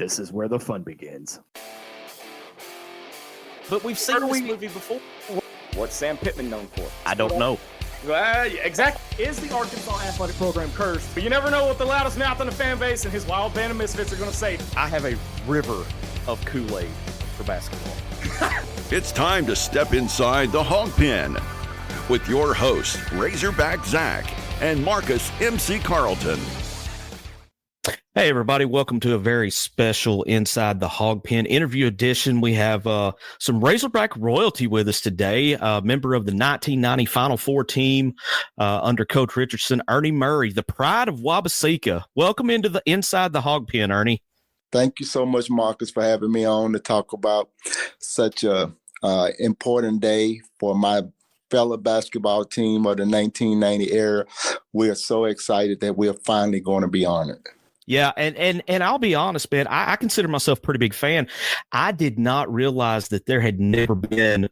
This is where the fun begins. But we've seen this movie before. What's Sam Pittman known for? I don't know. Exactly. Is the Arkansas athletic program cursed? But you never know what the loudest mouth in the fan base and his wild band of misfits are going to say. I have a river of Kool-Aid for basketball. It's time to step inside the Hog Pen with your hosts, Razorback Zach and Marcus MC Carlton. Hey, everybody. Welcome to a very special Inside the Hog Pen interview edition. We have some Razorback royalty with us today, a member of the 1990 Final Four team under Coach Richardson, Ernie Murry, the Pride of Wabbaseka. Welcome into the Inside the Hog Pen, Ernie. Thank you so much, Marcus, for having me on to talk about such a important day for my fellow basketball team of the 1990 era. We are so excited that we're finally going to be honored. Yeah, and I'll be honest, man, I consider myself a pretty big fan. I did not realize that there had never been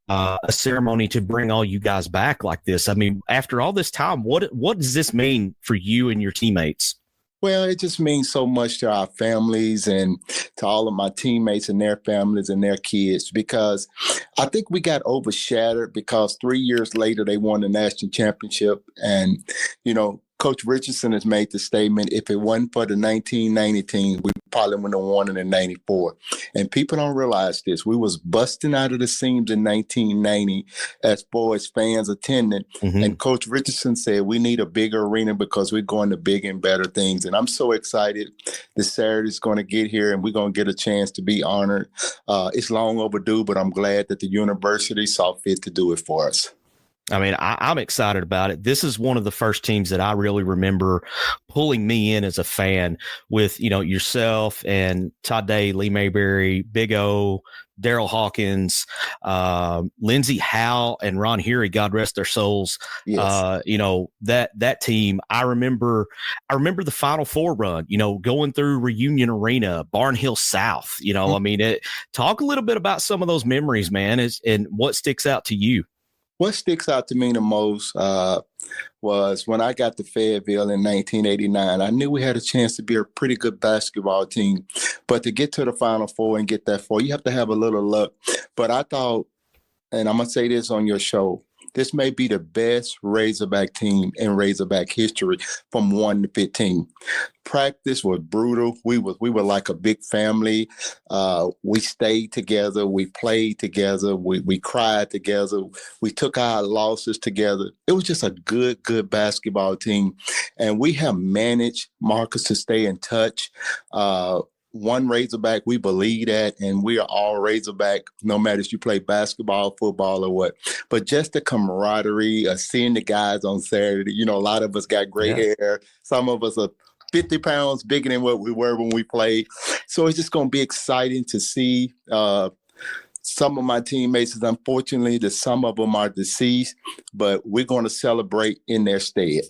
a ceremony to bring all you guys back like this. I mean, after all this time, what does this mean for you and your teammates? Well, it just means so much to our families and to all of my teammates and their families and their kids, because I think we got overshadowed because 3 years later they won the national championship. And, you know, Coach Richardson has made the statement, if it wasn't for the 1990 team, we probably would have won it in 94. And people don't realize this. We was busting out of the seams in 1990 as far as fans attending. Mm-hmm. And Coach Richardson said, we need a bigger arena because we're going to big and better things. And I'm so excited this Saturday is going to get here and we're going to get a chance to be honored. It's long overdue, but I'm glad that the university saw fit to do it for us. I mean, I'm excited about it. This is one of the first teams that I really remember pulling me in as a fan with, you know, yourself and Todd Day, Lee Mayberry, Big O, Daryl Hawkins, Lindsey Howe, and Ron Heary, God rest their souls. Yes. You know, that team, I remember the Final Four run, you know, going through Reunion Arena, Barnhill South, you know, mm-hmm. I mean, talk a little bit about some of those memories, man, and what sticks out to you. What sticks out to me the most was when I got to Fayetteville in 1989. I knew we had a chance to be a pretty good basketball team, but to get to the Final Four and get that far, you have to have a little luck. But I thought, and I'm going to say this on your show, this may be the best Razorback team in Razorback history from 1 to 15. Practice was brutal. We were like a big family. We stayed together. We played together. We cried together. We took our losses together. It was just a good basketball team. And we have managed, Marcus, to stay in touch. One Razorback, we believe that, and we are all Razorback, no matter if you play basketball, football, or what. But just the camaraderie of seeing the guys on Saturday, you know, a lot of us got gray hair. Some of us are 50 pounds bigger than what we were when we played. So it's just going to be exciting to see some of my teammates. Unfortunately, some of them are deceased, but we're going to celebrate in their stead.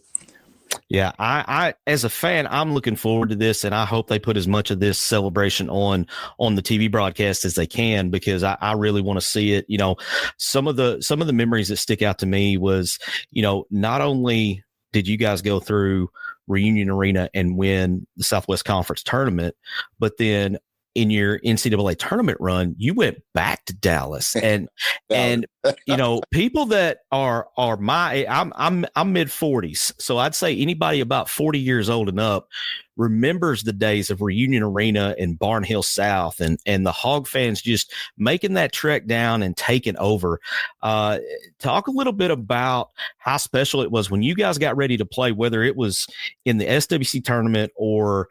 Yeah, I as a fan, I'm looking forward to this, and I hope they put as much of this celebration on the TV broadcast as they can, because I really want to see it. You know, some of the memories that stick out to me was, you know, not only did you guys go through Reunion Arena and win the Southwest Conference tournament, but then in your NCAA tournament run, you went back to Dallas, and you know, people that are I'm mid 40s, so I'd say anybody about 40 years old and up remembers the days of Reunion Arena and Barnhill South, and the Hog fans just making that trek down and taking over. Talk a little bit about how special it was when you guys got ready to play, whether it was in the SWC tournament or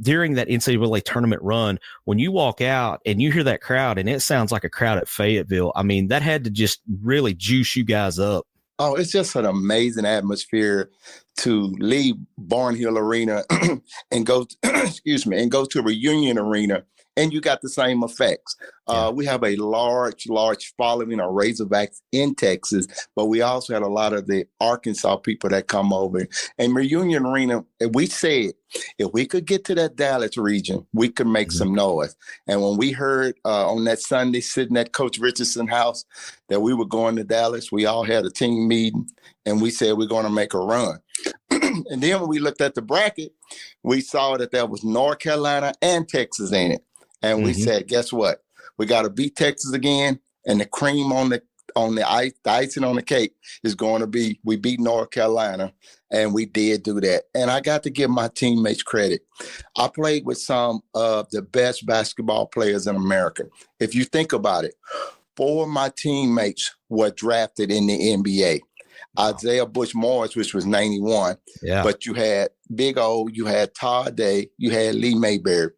during that NCAA tournament run, when you walk out and you hear that crowd and it sounds like a crowd at Fayetteville. I mean, that had to just really juice you guys up. Oh, it's just an amazing atmosphere to leave Barnhill Arena and go, and go to Reunion Arena, and you got the same effects. We have a large following of Razorbacks in Texas, but we also had a lot of the Arkansas people that come over. And Reunion Arena, we said, if we could get to that Dallas region, we could make some noise. And when we heard on that Sunday sitting at Coach Richardson's house that we were going to Dallas, we all had a team meeting, and we said we're going to make a run. And then when we looked at the bracket, we saw that there was North Carolina and Texas in it. And we said, guess what? We got to beat Texas again. And the cream on the ice, the icing on the cake is going to be, we beat North Carolina. And we did do that. And I got to give my teammates credit. I played with some of the best basketball players in America. If you think about it, 4 of my teammates were drafted in the NBA. Isaiah Bush Morris, which was 91. Yeah. But you had Big O, you had Todd Day, you had Lee Mayberry,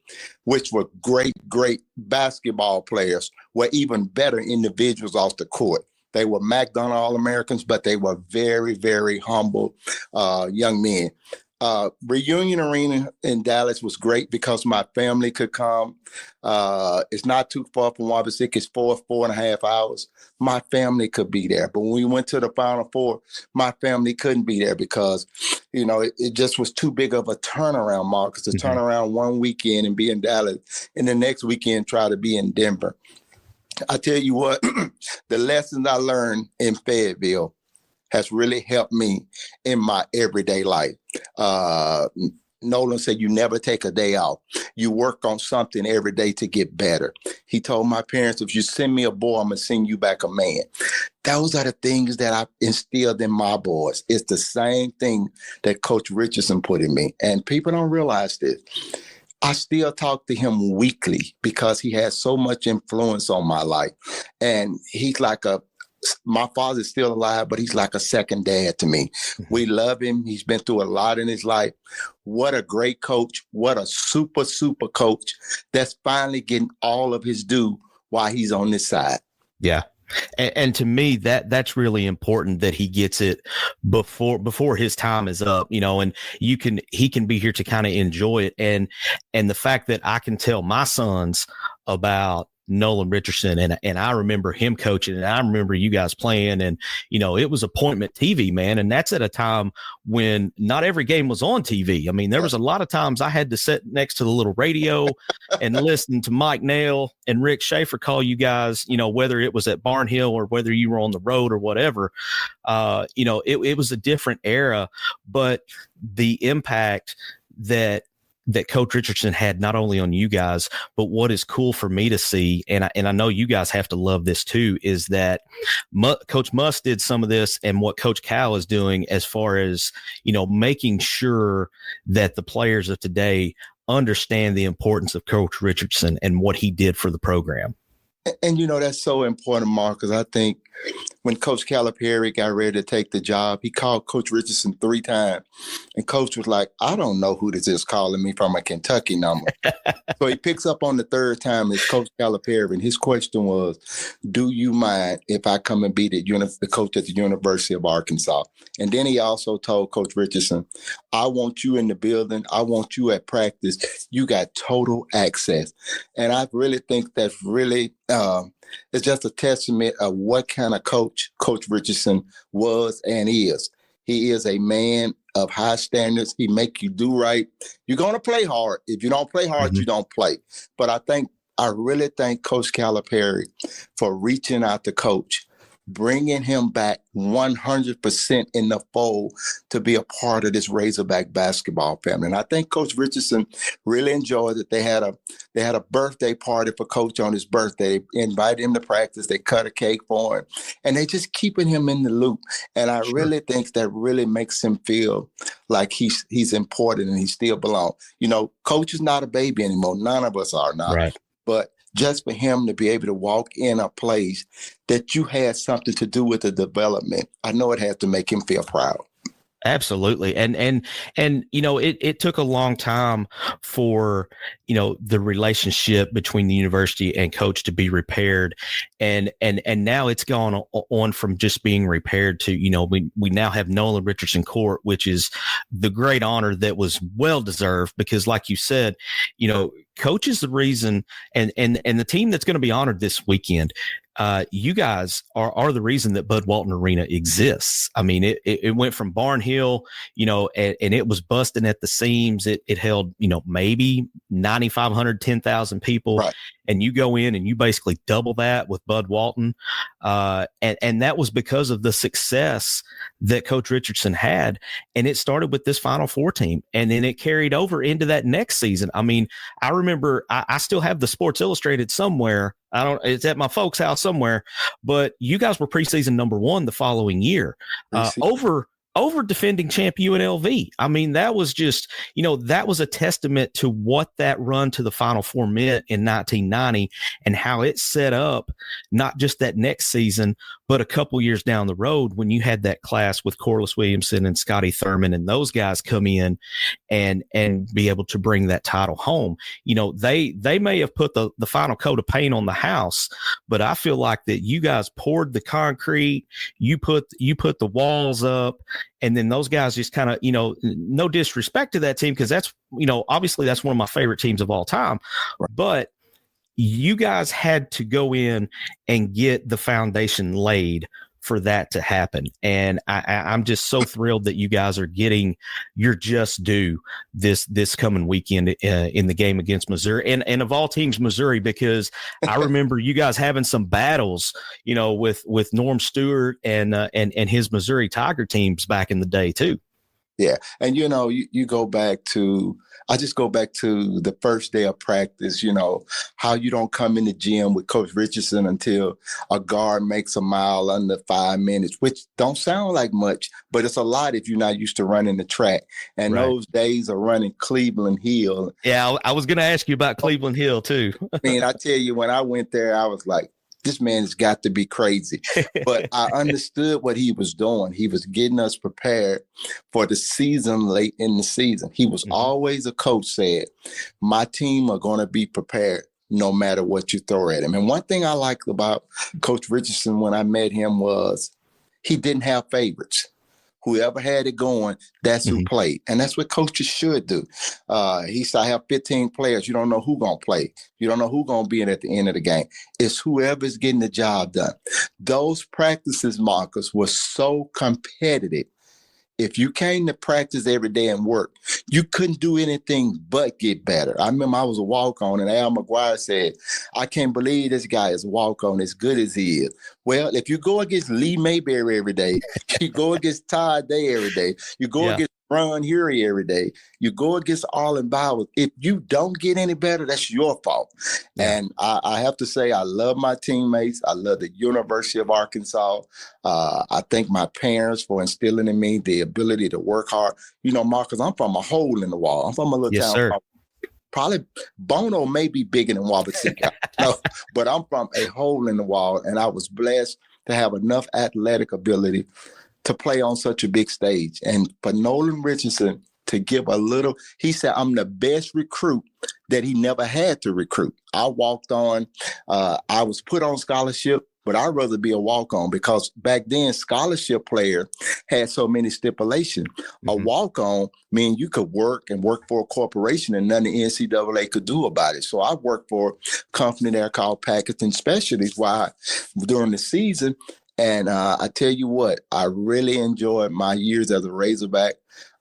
which were great, great basketball players, were even better individuals off the court. They were McDonough All-Americans, but they were very, very humble young men. Reunion Arena in Dallas was great because my family could come. It's not too far from Wabbaseka. It's 4.5 hours. My family could be there. But when we went to the Final Four, my family couldn't be there because, it just was too big of a turnaround, Marcus, to turn around one weekend and be in Dallas and the next weekend try to be in Denver. I tell you what, the lessons I learned in Fayetteville has really helped me in my everyday life. Nolan said, you never take a day off. You work on something every day to get better. He told my parents, if you send me a boy, I'm going to send you back a man. Those are the things that I instilled in my boys. It's the same thing that Coach Richardson put in me. And people don't realize this. I still talk to him weekly because he has so much influence on my life. And he's like my father's still alive, but he's like a second dad to me. We love him. He's been through a lot in his life. What a great coach. What a super, super coach that's finally getting all of his due while he's on this side. Yeah. And to me, that's really important that he gets it before his time is up, and he can be here to kind of enjoy it. And the fact that I can tell my sons about Nolan Richardson and I remember him coaching and I remember you guys playing and, it was appointment TV, man. And that's at a time when not every game was on TV. I mean, there was a lot of times I had to sit next to the little radio and listen to Mike Nail and Rick Schaefer call you guys, whether it was at Barnhill or whether you were on the road or whatever. It was a different era, but the impact that Coach Richardson had not only on you guys, but what is cool for me to see, and I know you guys have to love this too, is that Coach Muss did some of this and what Coach Cal is doing as far as, making sure that the players of today understand the importance of Coach Richardson and what he did for the program. And, that's so important, Marcus. I think when Coach Calipari got ready to take the job, he called Coach Richardson 3 times. And Coach was like, I don't know who this is calling me from a Kentucky number. So he picks up on the 3rd time. It's Coach Calipari. And his question was, do you mind if I come and be the coach at the University of Arkansas? And then he also told Coach Richardson, I want you in the building. I want you at practice. You got total access. And I really think that's really it's just a testament of what kind of coach Coach Richardson was and is. He is a man of high standards. He make you do right. You're going to play hard. If you don't play hard, you don't play. But I really thank Coach Calipari for reaching out to Coach, bringing him back 100% in the fold to be a part of this Razorback basketball family. And I think Coach Richardson really enjoyed it. They had a birthday party for Coach on his birthday. They invited him to practice. They cut a cake for him. And they just keeping him in the loop. And I really think that really makes him feel like he's important and he still belongs. Coach is not a baby anymore. None of us are now. Right. But just for him to be able to walk in a place that you had something to do with the development, I know it had to make him feel proud. Absolutely. And it took a long time for, the relationship between the university and Coach to be repaired. And now it's gone on from just being repaired to, we now have Nolan Richardson Court, which is the great honor that was well deserved because like you said, Coach is the reason and the team that's going to be honored this weekend. You guys are the reason that Bud Walton Arena exists. I mean, it went from Barnhill, and it was busting at the seams. It held, maybe 90 9,500, 10,000 people. Right. And you go in and you basically double that with Bud Walton. And that was because of the success that Coach Richardson had. And it started with this Final Four team. And then it carried over into that next season. I mean, I remember I still have the Sports Illustrated somewhere. It's at my folks' house somewhere, but you guys were preseason number 1 the following year, over defending champ UNLV. I mean, that was just, that was a testament to what that run to the Final Four meant in 1990 and how it set up not just that next season, but a couple years down the road when you had that class with Corliss Williamson and Scotty Thurman and those guys come in and be able to bring that title home. They may have put the final coat of paint on the house, but I feel like that you guys poured the concrete, you put the walls up, and then those guys just kind of, no disrespect to that team, because that's, obviously that's one of my favorite teams of all time, but you guys had to go in and get the foundation laid for that to happen. And I'm just so thrilled that you guys are getting your just due this coming weekend in the game against Missouri, and of all teams, Missouri, because I remember you guys having some battles, with Norm Stewart and his Missouri Tiger teams back in the day too. Yeah. And, you go back to, I just go back to the first day of practice, how you don't come in the gym with Coach Richardson until a guard makes a mile under 5 minutes, which don't sound like much, but it's a lot if you're not used to running the track. And those days of running Cleveland Hill. Yeah, I was going to ask you about Cleveland Hill too. I mean, I tell you, when I went there, I was like, this man's got to be crazy. But I understood what he was doing. He was getting us prepared for the season late in the season. He was always, a coach said, my team are going to be prepared no matter what you throw at him. And one thing I liked about Coach Richardson when I met him was he didn't have favorites. Whoever had it going, that's who played. And that's what coaches should do. He said, I have 15 players. You don't know who's going to play. You don't know who's going to be in at the end of the game. It's whoever's getting the job done. Those practices, Marcus, were so competitive. If you came to practice every day and work, you couldn't do anything but get better. I remember I was a walk-on, and Al McGuire said, I can't believe this guy is a walk-on as good as he is. Well, if you go against Lee Mayberry every day, you go against Todd Day every day, you go against Ron Hury every day, you go against Arlen Bowers. If you don't get any better, that's your fault. Yeah. And I have to say, I love my teammates. I love the University of Arkansas. I thank my parents for instilling in me the ability to work hard. Marcus, I'm from a hole in the wall. I'm from a little town called, probably Bono may be bigger than Wabbaseka, but I'm from a hole in the wall, and I was blessed to have enough athletic ability to play on such a big stage. And for Nolan Richardson to give a little, he said, I'm the best recruit that he never had to recruit. I walked on, I was put on scholarship, but I'd rather be a walk-on, because back then scholarship player had so many stipulations. A walk-on mean you could work for a corporation and nothing the NCAA could do about it. So I worked for a company there called Packaging Specialties during the season. And I tell you what, I really enjoyed my years as a Razorback.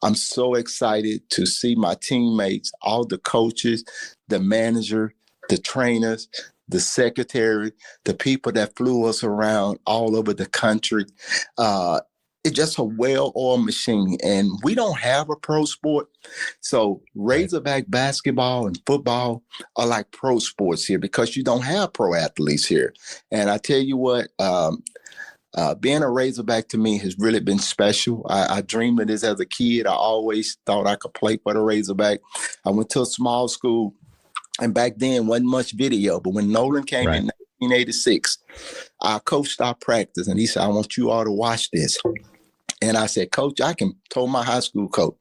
I'm so excited to see my teammates, all the coaches, the manager, the trainers, the secretary, the people that flew us around all over the country. It's just a well-oiled machine, and we don't have a pro sport. So Razorback basketball and football are like pro sports here, because you don't have pro athletes here. And I tell you what, being a Razorback to me has really been special. I dreamed of this as a kid. I always thought I could play for the Razorback. I went to a small school, and back then wasn't much video. But when Nolan came in 1986, our coach stopped practice, and he said, I want you all to watch this. And I said, Coach, told my high school coach,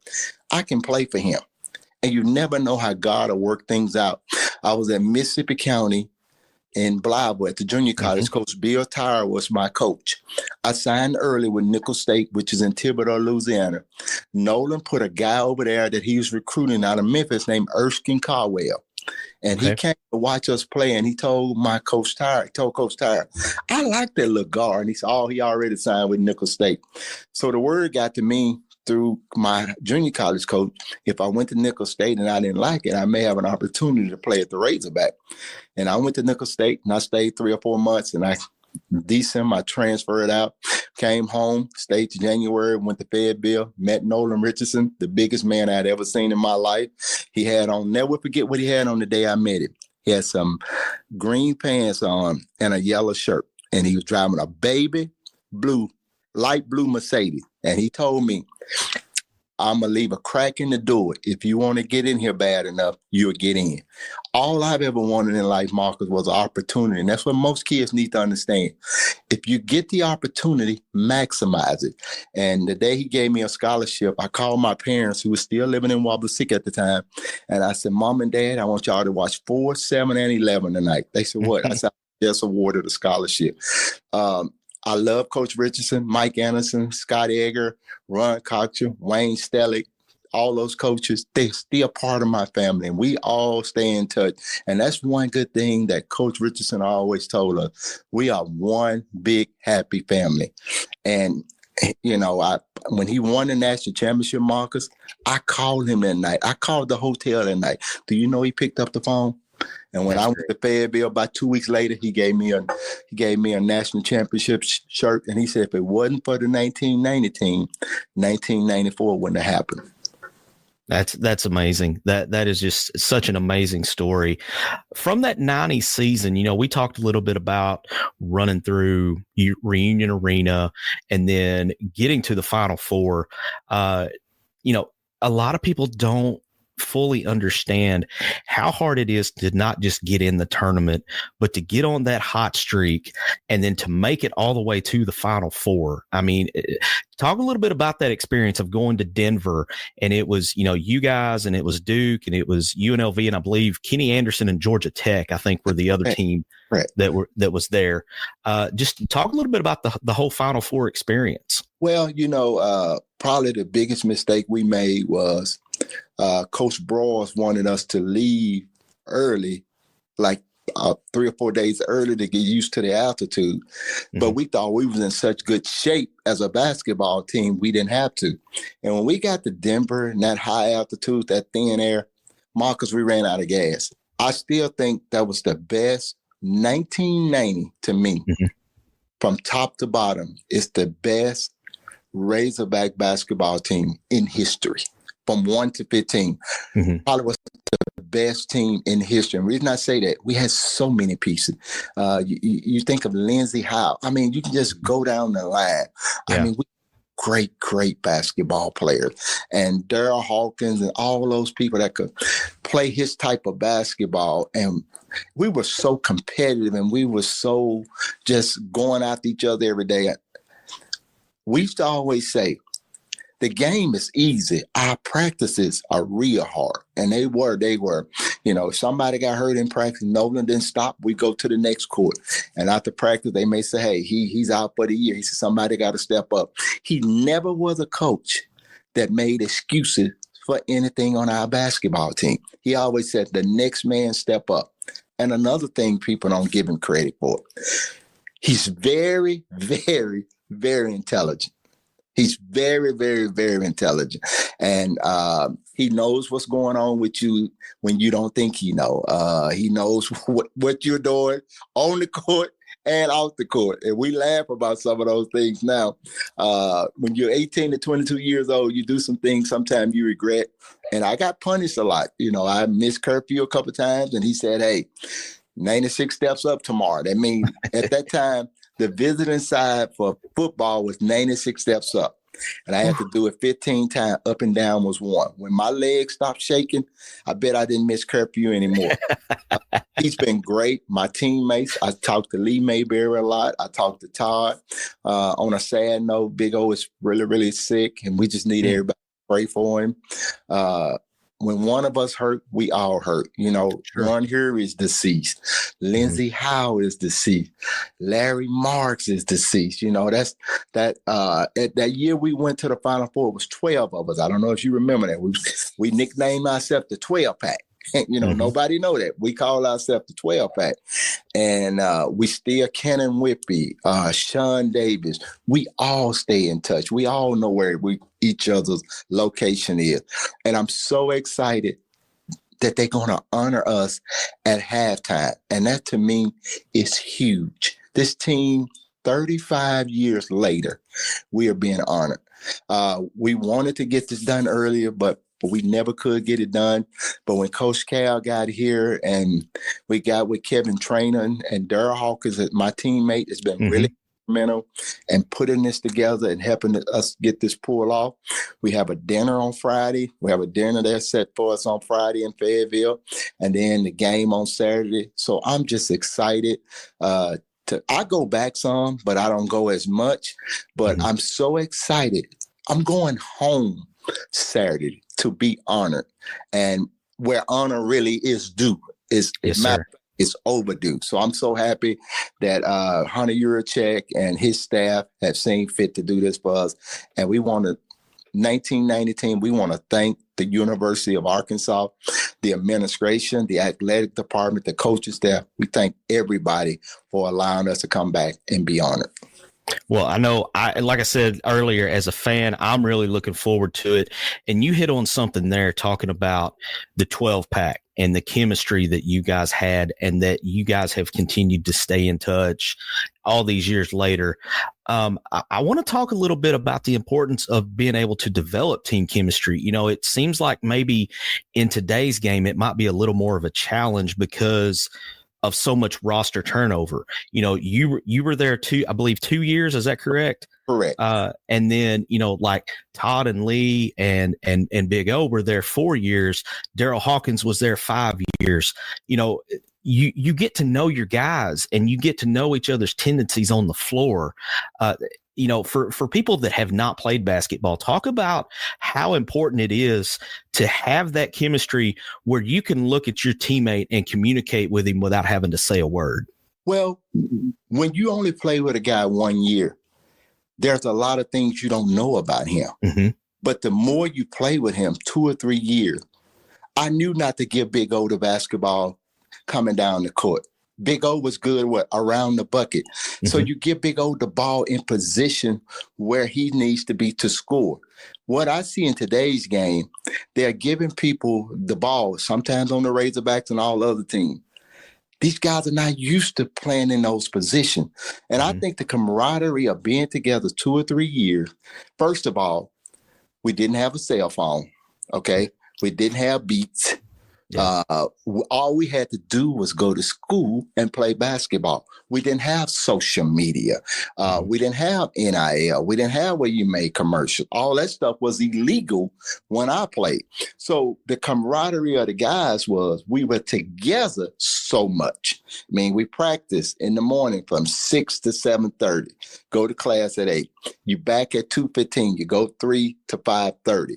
I can play for him. And you never know how God will work things out. I was at Mississippi County in Blythe at the junior college. Coach Bill Tyre was my coach. I signed early with Nicholls State, which is in Thibodaux, Louisiana. Nolan put a guy over there that he was recruiting out of Memphis named Erskine Caldwell. And he came to watch us play, and he told Coach Tyre, I like that little guard. And he said, he already signed with Nicholls State. So the word got to me through my junior college coach, if I went to Nicholls State and I didn't like it, I may have an opportunity to play at the Razorback. And I went to Nicholls State and I stayed 3 or 4 months, and December, I transferred out, came home, stayed to January, went to Fayetteville, met Nolan Richardson, the biggest man I'd ever seen in my life. He had on, never forget what he had on the day I met him. He had some green pants on and a yellow shirt, and he was driving a baby blue, light blue Mercedes. And he told me, I'm going to leave a crack in the door. If you want to get in here bad enough, you'll get in. All I've ever wanted in life, Marcus, was an opportunity. And that's what most kids need to understand. If you get the opportunity, maximize it. And the day he gave me a scholarship, I called my parents, who were still living in Wabbaseka at the time. And I said, Mom and Dad, I want y'all to watch 4, 7, and 11 tonight. They said, what? I said, I just awarded a scholarship. I love Coach Richardson, Mike Anderson, Scott Egger, Ron Cochter, Wayne Stellick, all those coaches. They're still part of my family, and we all stay in touch. And that's one good thing that Coach Richardson always told us. We are one big, happy family. And, you know, when he won the national championship, Marcus, I called him that night. I called the hotel that night. Do you know he picked up the phone? And when I went to Fayetteville about 2 weeks later, he gave me a national championship shirt. And he said, if it wasn't for the 1990 team, 1994 wouldn't have happened. That's amazing. That is just such an amazing story. From that 90 season, you know, we talked a little bit about running through Reunion Arena and then getting to the Final Four. You know, a lot of people don't fully understand how hard it is to not just get in the tournament, but to get on that hot streak and then to make it all the way to the Final Four. I mean, talk a little bit about that experience of going to Denver, and it was, you know, you guys, and it was Duke, and it was UNLV, and I believe Kenny Anderson and Georgia Tech, I think, were the other team that was there. Just talk a little bit about the whole Final Four experience. Well, you know, probably the biggest mistake we made was Coach Broyles wanted us to leave early, like 3 or 4 days early to get used to the altitude. Mm-hmm. But we thought we was in such good shape as a basketball team, we didn't have to. And when we got to Denver and that high altitude, that thin air, Marcus, we ran out of gas. I still think that was the best 1990 to me. Mm-hmm. From top to bottom, it's the best Razorback basketball team in history. From 1 to 15, mm-hmm. Probably was the best team in history. And the reason I say that, we had so many pieces. You think of Lindsey Howe. I mean, you can just go down the line. Yeah. I mean, great basketball players. And Darryl Hawkins and all those people that could play his type of basketball. And we were so competitive, and we were so just going after each other every day. We used to always say, the game is easy. Our practices are real hard. And they were, you know, if somebody got hurt in practice, Nolan didn't stop, we go to the next court. And after practice, they may say, hey, he's out for the year. He said, somebody got to step up. He never was a coach that made excuses for anything on our basketball team. He always said, the next man step up. And another thing people don't give him credit for, he's very, very, very intelligent. He's very, very, very intelligent. And he knows what's going on with you when you don't think he knows. He knows what you're doing on the court and off the court. And we laugh about some of those things now. When you're 18 to 22 years old, you do some things sometimes you regret. And I got punished a lot. You know, I missed curfew a couple of times, and he said, hey, 96 steps up tomorrow. That means at that time, the visiting side for football was 96 steps up. And I had to do it 15 times. Up and down was 1. When my legs stopped shaking, I bet I didn't miss curfew anymore. He's been great. My teammates, I talked to Lee Mayberry a lot. I talked to Todd. On a sad note, Big O is really, really sick, and we just need everybody to pray for him. When one of us hurt, we all hurt. You know, sure. Ron here is deceased. Lindsey Howe is deceased. Larry Marks is deceased. You know, that's that. At that year we went to the Final Four, it was 12 of us. I don't know if you remember that. We nicknamed ourselves the 12 pack. Nobody know that. We call ourselves the 12 pack. And we still Kenan Whippy, Sean Davis. We all stay in touch. We all know where each other's location is. And I'm so excited that they're going to honor us at halftime. And that to me is huge. This team, 35 years later, we are being honored. We wanted to get this done earlier, but we never could get it done. But when Coach Cal got here and we got with Kevin Trainer and Daryl Hawkins, my teammate, has been really instrumental in putting this together and helping us get this pull off. We have a dinner on Friday. We have a dinner there set for us on Friday in Fayetteville, and then the game on Saturday. So I'm just excited. I go back some, but I don't go as much. But I'm so excited. I'm going home Saturday to be honored, and where honor really is due is it's overdue. So I'm so happy that Hunter Yurachek and his staff have seen fit to do this for us. And we want to 1990 team. We want to thank the University of Arkansas, the administration, the athletic department, the coaching staff. We thank everybody for allowing us to come back and be honored. Well, I know, like I said earlier, as a fan, I'm really looking forward to it. And you hit on something there talking about the 12 pack and the chemistry that you guys had and that you guys have continued to stay in touch all these years later. I want to talk a little bit about the importance of being able to develop team chemistry. It seems like maybe in today's game, it might be a little more of a challenge because of so much roster turnover. You were there I believe 2 years. Is that correct? Correct. And then, like Todd and Lee and Big O were there 4 years. Daryl Hawkins was there 5 years. You get to know your guys and you get to know each other's tendencies on the floor. For people that have not played basketball, talk about how important it is to have that chemistry where you can look at your teammate and communicate with him without having to say a word. Well, when you only play with a guy 1 year, there's a lot of things you don't know about him. Mm-hmm. But the more you play with him, 2 or 3 years, I knew not to give Big O the basketball coming down the court. Big O was good around the bucket. Mm-hmm. So you give Big O the ball in position where he needs to be to score. What I see in today's game, they're giving people the ball, sometimes on the Razorbacks and all other teams. These guys are not used to playing in those positions. And I think the camaraderie of being together 2 or 3 years, first of all, we didn't have a cell phone, okay? We didn't have beats. Yeah. All we had to do was go to school and play basketball. We didn't have social media. We didn't have NIL. We didn't have where you made commercials. All that stuff was illegal when I played. So the camaraderie of the guys was we were together so much. I mean, we practiced in the morning from 6 to 7:30, go to class at 8. You back at 2:15, you go 3 to 5:30.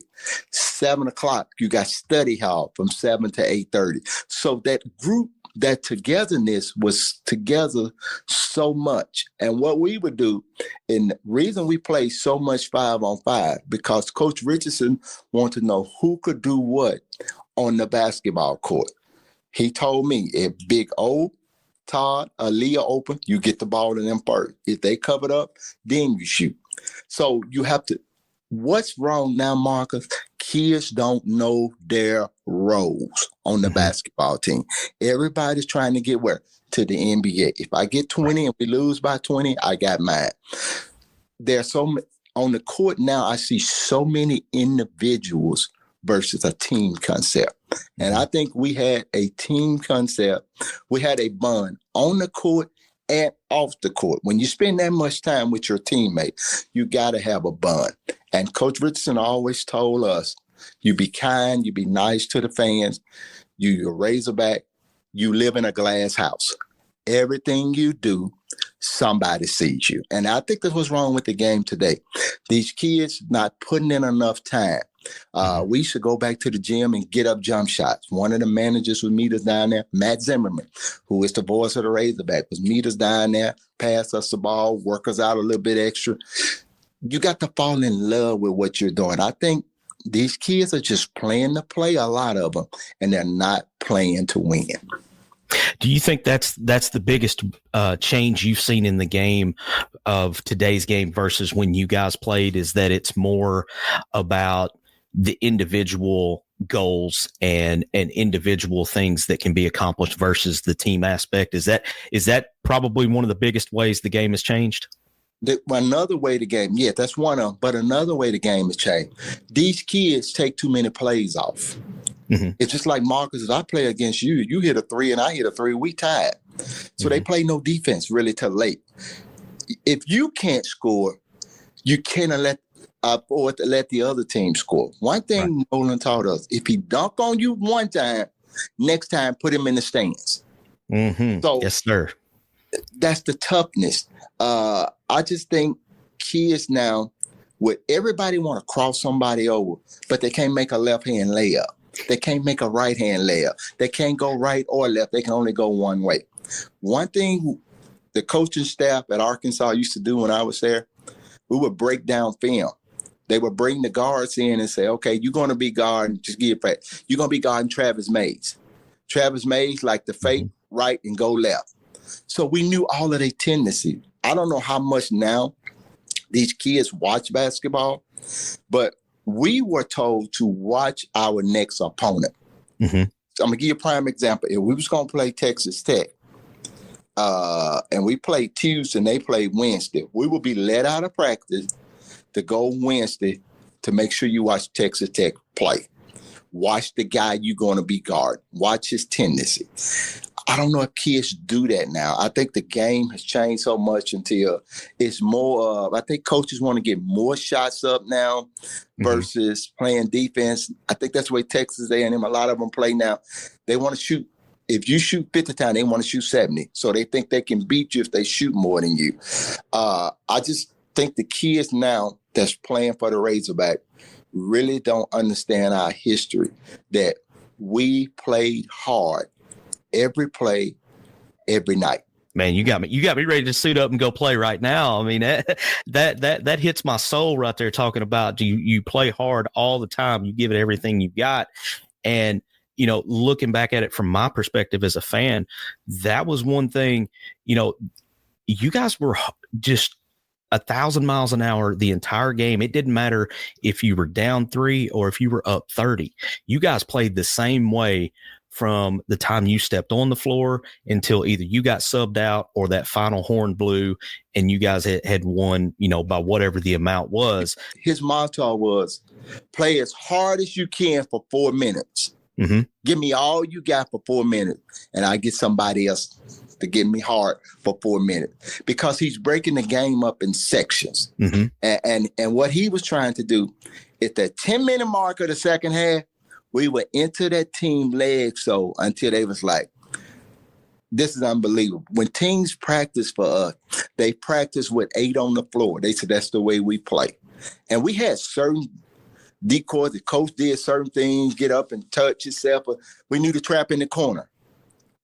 7 o'clock, you got study hall from 7 to 8:30. So that group, that togetherness was together so much. And what we would do, and the reason we play so much 5-on-5, because Coach Richardson wanted to know who could do what on the basketball court. He told me, if Big O, Todd, or Leah open, you get the ball to them first. If they covered up, then you shoot. So you have to. What's wrong now, Marcus? Kids don't know their roles on the basketball team. Everybody's trying to get where? To the NBA. If I get 20 and we lose by 20, I got mine. There's so many on the court now. I see so many individuals versus a team concept. And I think we had a team concept. We had a bond on the court and off the court. When you spend that much time with your teammates, you got to have a bond. And Coach Richardson always told us, you be kind, you be nice to the fans, you're a Razorback, you live in a glass house. Everything you do, somebody sees you. And I think that's what's wrong with the game today. These kids not putting in enough time. We should go back to the gym and get up jump shots. One of the managers would meet us down there, Matt Zimmerman, who is the voice of the Razorback, was meet us down there, pass us the ball, work us out a little bit extra. You got to fall in love with what you're doing. I think these kids are just playing to play, a lot of them, and they're not playing to win. Do you think that's the biggest change you've seen in the game of today's game versus when you guys played, is that it's more about the individual goals and individual things that can be accomplished versus the team aspect? Is that probably one of the biggest ways the game has changed? Another way the game, yeah, that's one of them, but another way the game has changed. These kids take too many plays off. Mm-hmm. It's just like Marcus, as I play against you, you hit a 3 and I hit a 3, we tied. So they play no defense really till late. If you can't score, you cannot let the other team score. One thing Nolan taught us, if he dunk on you one time, next time put him in the stands. Mm-hmm. So yes, sir. That's the toughness. I just think kids now, with everybody want to cross somebody over, but they can't make a left-hand layup. They can't make a right-hand layup. They can't go right or left. They can only go one way. One thing the coaching staff at Arkansas used to do when I was there, we would break down film. They would bring the guards in and say, okay, you're going to be guarding, just give it back. You're going to be guarding Travis Mays. Travis Mays like to fake right and go left. So we knew all of their tendencies. I don't know how much now these kids watch basketball, but we were told to watch our next opponent. Mm-hmm. So I'm going to give you a prime example. If we was going to play Texas Tech, and we played Tuesday and they played Wednesday, we would be let out of practice to go Wednesday to make sure you watch Texas Tech play. Watch the guy you're going to be guarding. Watch his tendency. I don't know if kids do that now. I think the game has changed so much until it's more I think coaches want to get more shots up now versus playing defense. I think that's the way Texas A&M, a lot of them play now. They want to shoot. If you shoot 50 times, they want to shoot 70. So they think they can beat you if they shoot more than you. I just think the kids now that's playing for the Razorback really don't understand our history, that we played hard every play, every night. Man, you got me ready to suit up and go play right now. I mean, that hits my soul right there, talking about you play hard all the time. You give it everything you got. And, you know, looking back at it from my perspective as a fan, that was one thing, you know, you guys were just 1,000 miles an hour the entire game. It didn't matter if you were down 3 or if you were up 30. You guys played the same way from the time you stepped on the floor until either you got subbed out or that final horn blew and you guys had won, you know, by whatever the amount was. His motto was, play as hard as you can for 4 minutes. Mm-hmm. Give me all you got for 4 minutes, and I get somebody else to give me hard for 4 minutes, because he's breaking the game up in sections. Mm-hmm. And what he was trying to do at the 10-minute mark of the second half, we would enter that team leg so until they was like, this is unbelievable. When teams practice for us, they practice with 8 on the floor. They said that's the way we play. And we had certain decoys. The coach did certain things, get up and touch himself. We knew to trap in the corner,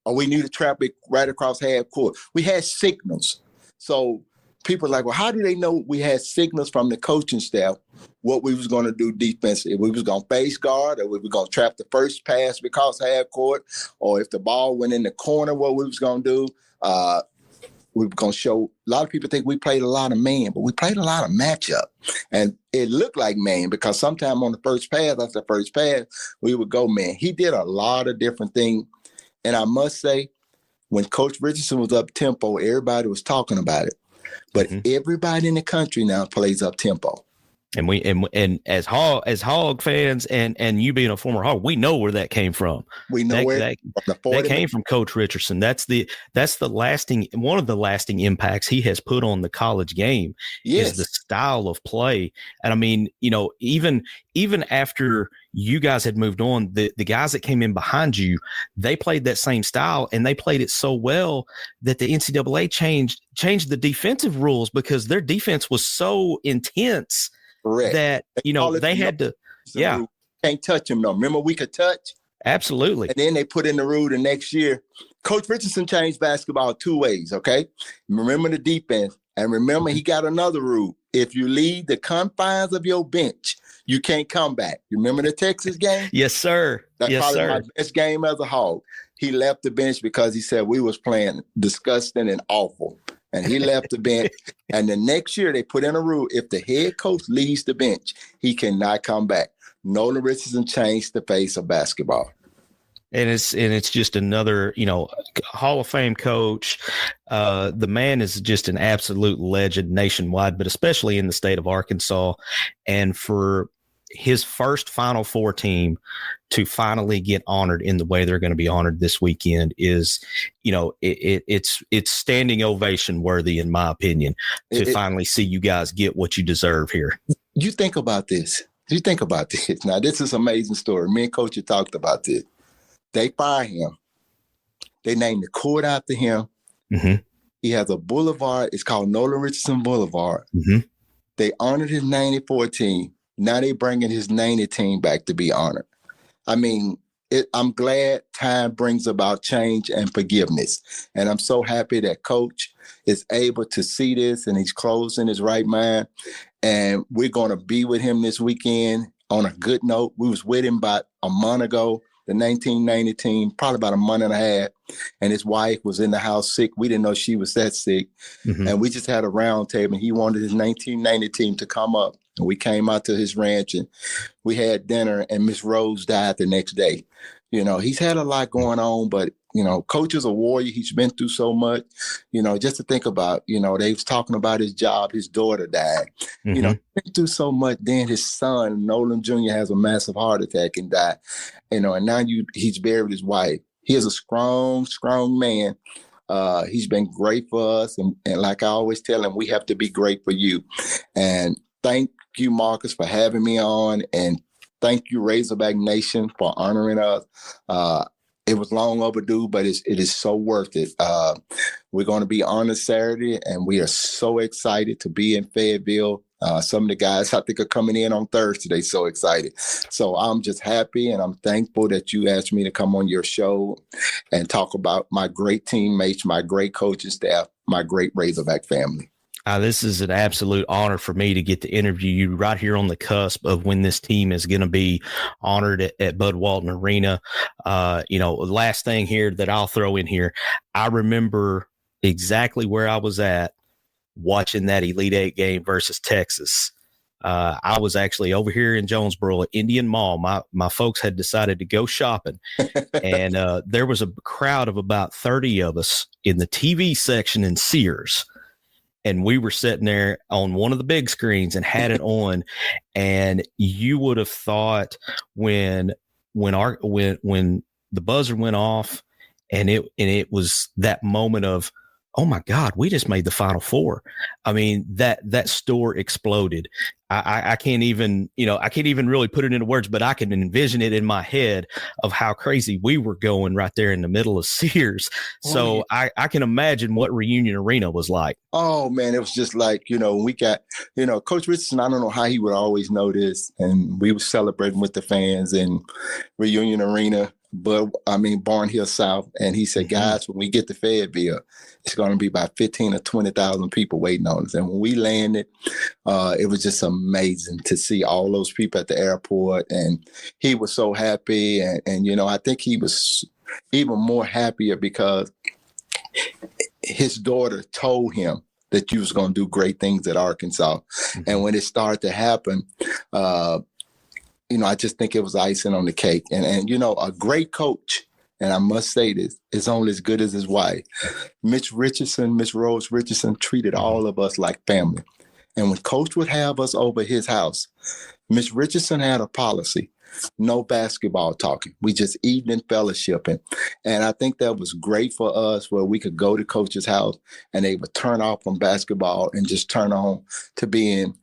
or we knew to trap it right across half court. We had signals. So people are like, well, how do they know we had signals from the coaching staff what we was going to do defensively? If we was going to face guard, or we were going to trap the first pass because half court, or if the ball went in the corner, what we was going to do. We were going to show. A lot of people think we played a lot of man, but we played a lot of matchup. And it looked like man because sometime on the first pass, after the first pass, we would go man. He did a lot of different things. And I must say, when Coach Richardson was up tempo, everybody was talking about it. But everybody in the country now plays up tempo. And as Hawg fans and you being a former Hawg, we know where that came from. We know that came from Coach Richardson. That's the lasting, one of the lasting impacts he has put on the college game. Is the style of play. And I mean, you know, even after you guys had moved on, the guys that came in behind you, they played that same style, and they played it so well that the NCAA changed the defensive rules because their defense was so intense. Correct. That, you know, they had to, can't touch him though. Remember, we could touch. Absolutely. And then they put in the rule the next year. Coach Richardson changed basketball 2 ways, okay? Remember the defense, And remember, he got another rule. If you leave the confines of your bench, you can't come back. You remember the Texas game? Yes, sir. That's yes, probably sir. my best game as a Hawg. He left the bench because he said we was playing disgusting and awful. And he left the bench. And the next year they put in a rule, if the head coach leaves the bench, he cannot come back. Nolan Richardson changed the face of basketball. And it's just another, Hall of Fame coach. The man is just an absolute legend nationwide, but especially in the state of Arkansas. And for his first Final Four team to finally get honored in the way they're going to be honored this weekend is, it's standing ovation worthy, in my opinion, to finally see you guys get what you deserve here. You think about this. Now, this is an amazing story. Me and Coach had talked about this. They fire him. They named the court after him. Mm-hmm. He has a boulevard. It's called Nolan Richardson Boulevard. Mm-hmm. They honored his 94 team. Now they bringing his 90 team back to be honored. I mean, I'm glad time brings about change and forgiveness. And I'm so happy that Coach is able to see this and he's closed in his right mind. And we're going to be with him this weekend on a good note. We was with him about a month ago. The 1990 team, probably about a month and a half, and his wife was in the house sick. We didn't know she was that sick. Mm-hmm. And we just had a round table, and he wanted his 1990 team to come up. And we came out to his ranch, and we had dinner, and Miss Rose died the next day. He's had a lot going on, but, Coach is a warrior. He's been through so much, just to think about, they was talking about his job. His daughter died, mm-hmm. Been through so much. Then his son, Nolan Jr., has a massive heart attack and died, and now he's buried his wife. He is a strong man. He's been great for us. And like I always tell him, we have to be great for you. And thank you, Marcus, for having me on. And thank you, Razorback Nation, for honoring us. It was long overdue, but it is so worth it. We're going to be honored Saturday, and we are so excited to be in Fayetteville. Some of the guys, I think, are coming in on Thursday. They're so excited. So I'm just happy, and I'm thankful that you asked me to come on your show and talk about my great teammates, my great coaching staff, my great Razorback family. This is an absolute honor for me to get to interview you right here on the cusp of when this team is going to be honored at Bud Walton Arena. Last thing here that I'll throw in here, I remember exactly where I was at watching that Elite Eight game versus Texas. I was actually over here in Jonesboro at Indian Mall. My folks had decided to go shopping, and there was a crowd of about 30 of us in the TV section in Sears. And we were sitting there on one of the big screens and had it on. And you would have thought when the buzzer went off and it was that moment of, oh my God, we just made the Final Four. I mean, that store exploded. I can't even really put it into words, but I can envision it in my head of how crazy we were going right there in the middle of Sears. So I can imagine what Reunion Arena was like. Oh man, it was just like, we got, Coach Richardson, I don't know how he would always know this. And we were celebrating with the fans in Reunion Arena, Barnhill South. And he said, guys, when we get to Fayetteville, it's going to be about 15 or 20,000 people waiting on us. And when we landed, it was just amazing to see all those people at the airport. And he was so happy. And I think he was even more happier because his daughter told him that you was going to do great things at Arkansas. Mm-hmm. And when it started to happen, I just think it was icing on the cake. And a great coach, and I must say this, is only as good as his wife. Miss Rose Richardson treated all of us like family. And when Coach would have us over his house, Miss Richardson had a policy, no basketball talking. We just eating and fellowshipping. And I think that was great for us, where we could go to Coach's house and they would turn off from basketball and just turn on to being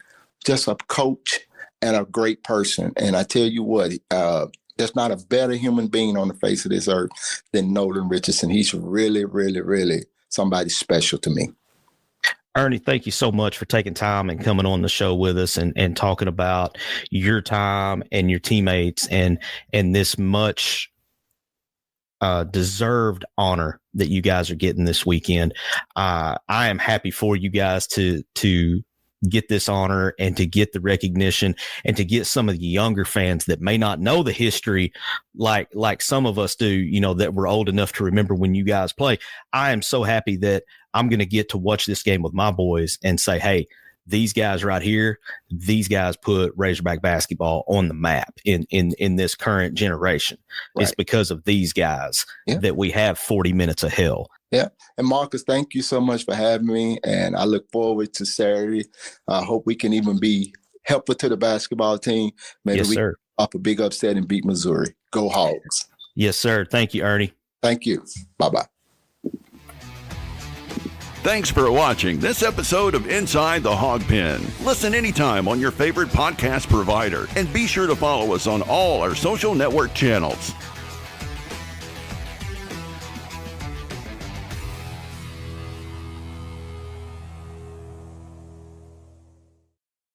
just a coach and a great person. And I tell you what, there's not a better human being on the face of this earth than Nolan Richardson. He's really, really, really somebody special to me. Ernie, thank you so much for taking time and coming on the show with us and talking about your time and your teammates and this much deserved honor that you guys are getting this weekend. I am happy for you guys to get this honor and to get the recognition and to get some of the younger fans that may not know the history like some of us do, you know, that we're old enough to remember when you guys play. I am so happy that I'm going to get to watch this game with my boys and say, hey, these guys right here, these guys put Razorback basketball on the map in this current generation. Right. It's because of these guys that we have 40 minutes of hell. Yeah. And Marcus, thank you so much for having me. And I look forward to Saturday. I hope we can even be helpful to the basketball team. Maybe we can up a big upset and beat Missouri. Go Hogs. Yes, sir. Thank you, Ernie. Thank you. Bye-bye. Thanks for watching this episode of Inside the Hog Pen. Listen anytime on your favorite podcast provider and be sure to follow us on all our social network channels.